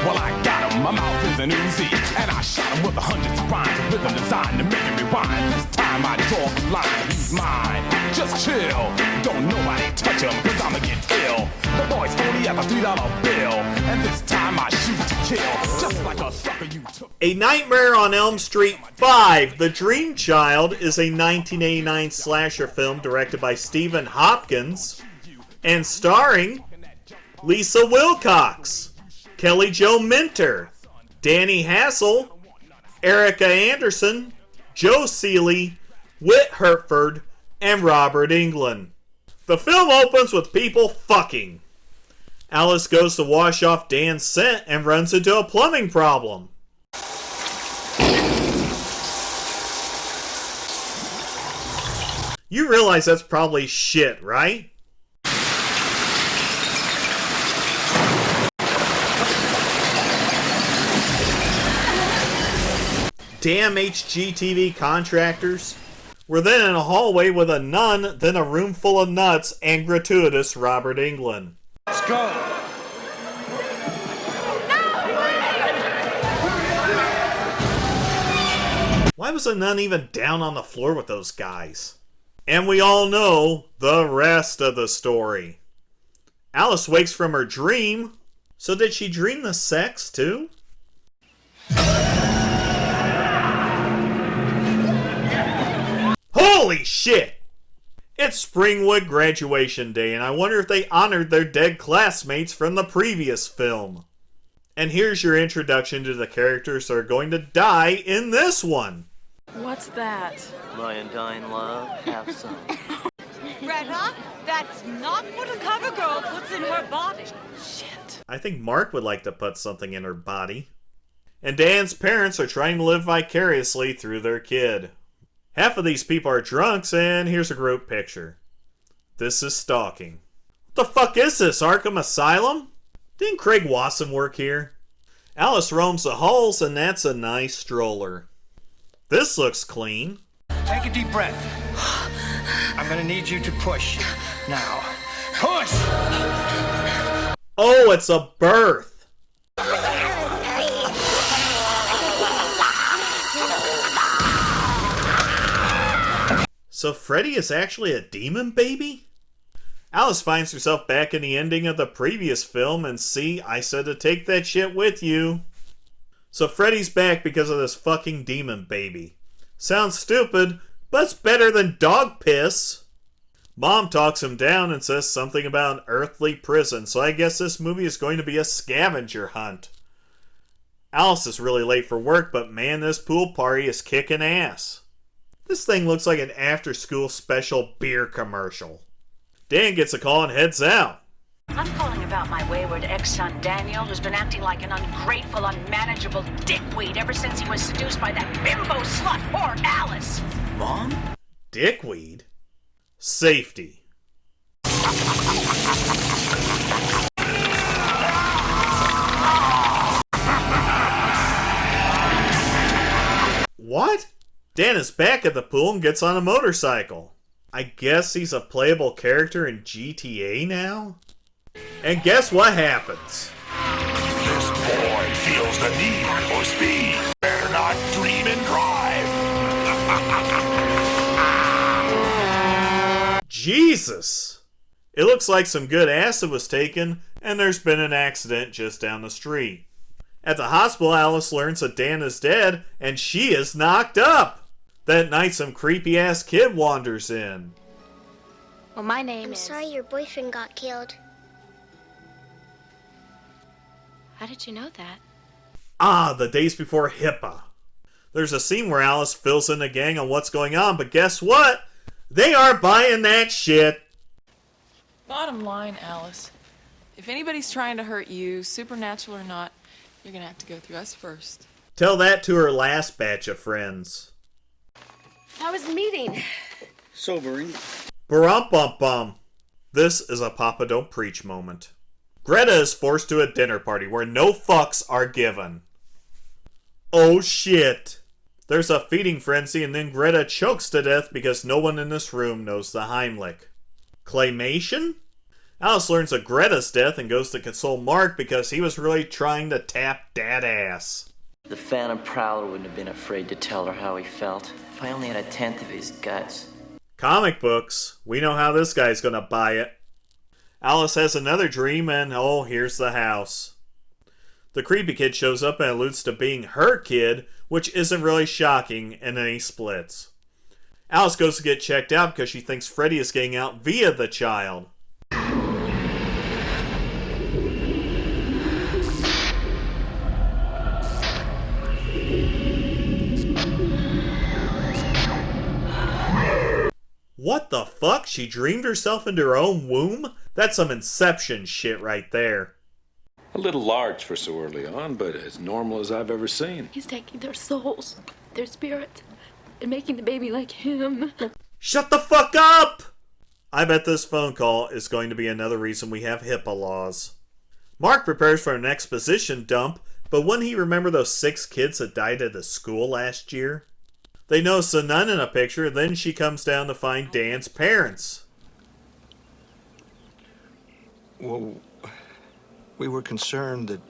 Well, I got him, my mouth is an Uzi, and I shot him with hundreds of rhymes of rhythm designed to make him rewind. This time I draw the line, he's mine. Just chill, don't nobody touch him, cause I'ma get ill. The boy's phony as a $3 bill, and this time I shoot to kill, just like a sucker you took. A Nightmare on Elm Street 5, The Dream Child, is a 1989 slasher film directed by Stephen Hopkins and starring Lisa Wilcox, Kelly Jo Minter, Danny Hassel, Erika Anderson, Joe Seeley, Whit Hertford, and Robert Englund. The film opens with people fucking. Alice goes to wash off Dan's scent and runs into a plumbing problem. You realize that's probably shit, right? Damn HGTV contractors. We're then in a hallway with a nun, then a room full of nuts, and gratuitous Robert Englund. Let's go. Why was the nun even down on the floor with those guys? And we all know the rest of the story. Alice wakes from her dream. So did she dream the sex too? Holy shit! It's Springwood graduation day, and I wonder if they honored their dead classmates from the previous film. And here's your introduction to the characters that are going to die in this one. What's that? Lion Dine Love, have some. Greta, that's not what a cover girl puts in her body. Shit. I think Mark would like to put something in her body. And Dan's parents are trying to live vicariously through their kid. Half of these people are drunks, and here's a group picture. This is stalking. What the fuck is this, Arkham Asylum? Didn't Craig Wasson work here? Alice roams the halls, and that's a nice stroller. This looks clean. Take a deep breath. I'm gonna need you to push. Now. Push! Oh, it's a birth. So Freddy is actually a demon baby? Alice finds herself back in the ending of the previous film, and see, I said to take that shit with you. So Freddy's back because of this fucking demon baby. Sounds stupid, but it's better than dog piss. Mom talks him down and says something about an earthly prison, so I guess this movie is going to be a scavenger hunt. Alice is really late for work, but man, this pool party is kicking ass. This thing looks like an after-school special beer commercial. Dan gets a call and heads out. I'm calling about my wayward ex-son Daniel, who's been acting like an ungrateful, unmanageable dickweed ever since he was seduced by that bimbo slut whore Alice. Mom? Dickweed? Safety. What? Dan is back at the pool and gets on a motorcycle. I guess he's a playable character in GTA now? And guess what happens? This boy feels the need for speed. Better not dream and drive. Jesus! It looks like some good acid was taken, and there's been an accident just down the street. At the hospital, Alice learns that Dan is dead, and she is knocked up. That night, some creepy-ass kid wanders in. Well, my name I'm is... sorry your boyfriend got killed. How did you know that? Ah, the days before HIPAA. There's a scene where Alice fills in the gang on what's going on, but guess what? They aren't buying that shit. Bottom line, Alice, if anybody's trying to hurt you, supernatural or not, you're gonna have to go through us first. Tell that to her last batch of friends. How was the meeting? Sobering. Brum-bum-bum. This is a Papa Don't Preach moment. Greta is forced to a dinner party where no fucks are given. Oh shit. There's a feeding frenzy and then Greta chokes to death because no one in this room knows the Heimlich. Claymation? Alice learns of Greta's death and goes to console Mark because he was really trying to tap dad ass. The Phantom Prowler wouldn't have been afraid to tell her how he felt. If I only had a tenth of his guts. Comic books. We know how this guy's gonna buy it. Alice has another dream and oh, here's the house. The creepy kid shows up and alludes to being her kid, which isn't really shocking, and then he splits. Alice goes to get checked out because she thinks Freddy is getting out via the child. What the fuck? She dreamed herself into her own womb? That's some Inception shit right there. A little large for so early on, but as normal as I've ever seen. He's taking their souls, their spirits, and making the baby like him. Shut the fuck up! I bet this phone call is going to be another reason we have HIPAA laws. Mark prepares for an exposition dump, but wouldn't he remember those 6 kids that died at the school last year? They notice a nun in a picture, then she comes down to find Dan's parents. Well, we were concerned that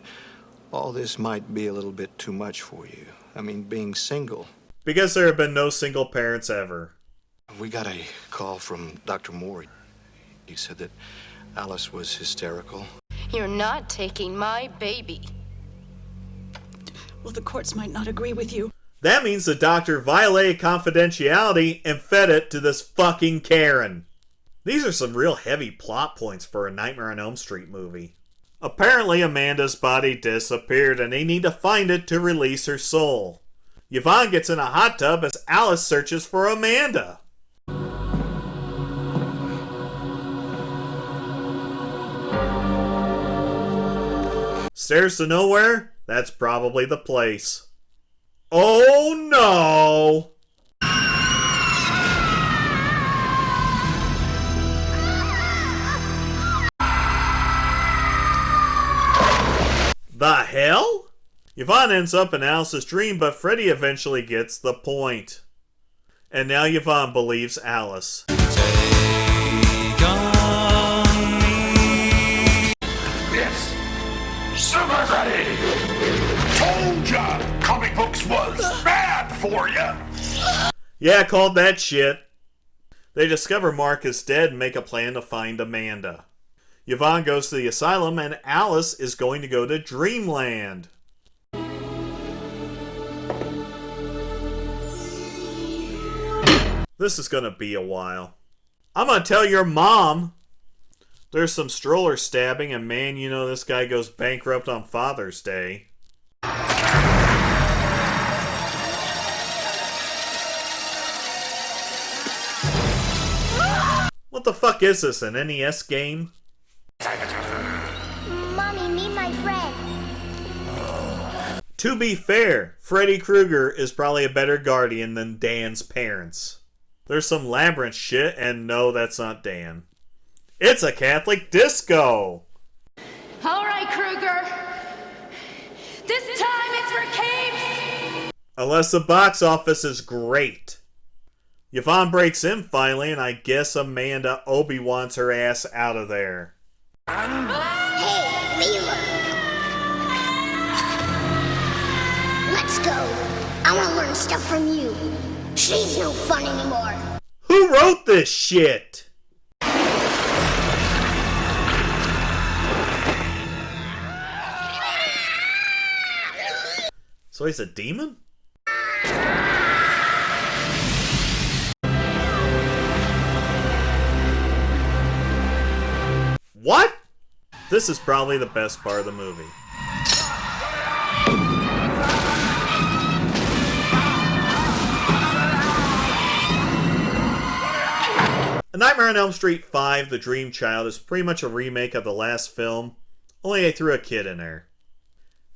all this might be a little bit too much for you. I mean, being single. Because there have been no single parents ever. We got a call from Dr. Moore. He said that Alice was hysterical. You're not taking my baby. Well, the courts might not agree with you. That means the doctor violated confidentiality and fed it to this fucking Karen. These are some real heavy plot points for a Nightmare on Elm Street movie. Apparently Amanda's body disappeared and they need to find it to release her soul. Yvonne gets in a hot tub as Alice searches for Amanda. Stairs to nowhere? That's probably the place. Oh no! The hell? Yvonne ends up in Alice's dream, but Freddy eventually gets the point. And now Yvonne believes Alice. Yes, Super Freddy! Told ya, comic books was bad for ya! Yeah, called that shit. They discover Mark is dead and make a plan to find Amanda. Yvonne goes to the asylum and Alice is going to go to Dreamland. This is going to be a while. I'm going to tell your mom. There's some stroller stabbing and man, you know this guy goes bankrupt on Father's Day. What the fuck is this, an NES game? Mommy, meet my friend. To be fair, Freddy Krueger is probably a better guardian than Dan's parents. There's some labyrinth shit, and no, that's not Dan. It's a Catholic disco! All right, Krueger. This time it's for keeps! Unless the box office is great. Yvonne breaks in finally, and I guess Amanda Obi-Wants her ass out of there. Hey, Leela. Let's go. I want to learn stuff from you. She's no fun anymore. Who wrote this shit? So he's a demon? What? This is probably the best part of the movie. A Nightmare on Elm Street 5, The Dream Child, is pretty much a remake of the last film, only they threw a kid in there.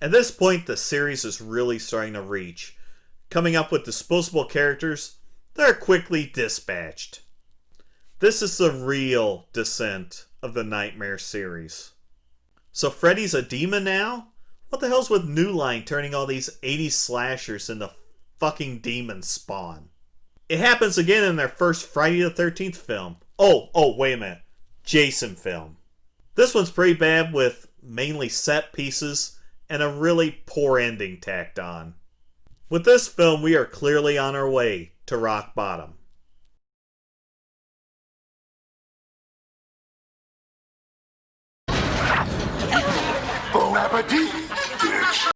At this point, the series is really starting to reach, coming up with disposable characters that are quickly dispatched. This is the real descent of the Nightmare series. So Freddy's a demon now? What the hell's with New Line turning all these 80s slashers into fucking demon spawn? It happens again in their first Friday the 13th film. Oh, wait a minute. Jason film. This one's pretty bad with mainly set pieces and a really poor ending tacked on. With this film, we are clearly on our way to rock bottom. Bon appetit!